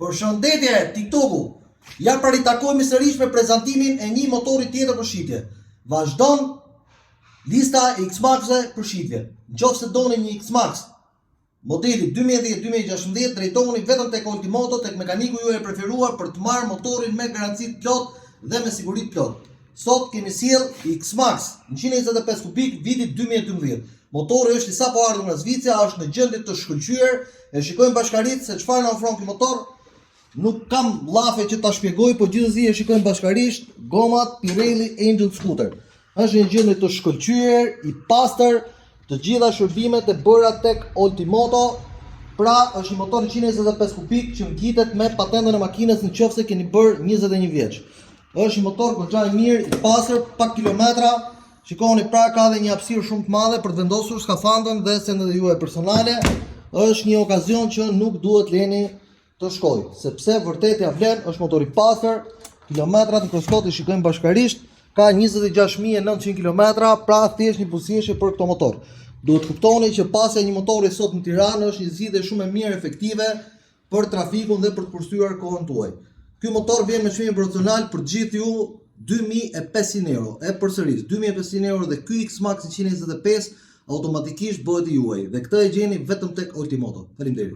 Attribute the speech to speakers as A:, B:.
A: Përshëndetje TikToku. Ja ritakojmë sërish me prezantimin e një motori tjetër për shitje. Vazhdon lista e X-Max-e për shitje. Nëse doni një X-Max modeli 2010-2016, drejtoni vetëm tek Ultimoto, tek mekaniku juaj e preferuar për të marrë motorin me garanci të plot dhe me siguri të plot. Sot kemi sjell X-Max 125 kubik vitit 2012. Motori është i sapo ardhur nga Zvicra, është në gjendje të shkëlqyer. E shikojmë bashkërisht se çfarë na ofron ky motor. Nuk kam llafe që ta shpjegoj, por gjithsesi e shikojmë bashkërisht gomat Pirelli Angel Scooter. Është një gjendje të shkëlqyer, i pastër, të gjitha shërbimet e bëra tek Ultimoto. Pra, është një motor 125 kubik që ngjitet me patentën e makinës nëse keni bërë 21 vjeç. Është një motor goxha i mirë, i pastër, pak kilometra. Shikoni, pra ka dhe një hapësirë shumë të madhe për të vendosur skafandrën dhe sendet juaj personale. Është një okazion që nuk duhet leni të shkoj, sepse vërtet ja vlen, është motor i pastër, kilometrat në kroskot i shikojmë bashkërisht, ka 26.900 kilometra, pra thjesht një buzëqeshje për këto motor. Duhet kuptoni që pasja një motori sot në Tiranë është një zgjidhje shumë e mirë efektive për trafikun dhe për të kursyer kohën tuaj. Ky motor vjen me çmim proporcional për gjithë ju 2.500 euro. E përsëris, 2.500 euro dhe ky X-Max 125 automatikisht bëhet i juaj. Dhe këtë e gjeni vetëm tek Ultimoto. Faleminderit.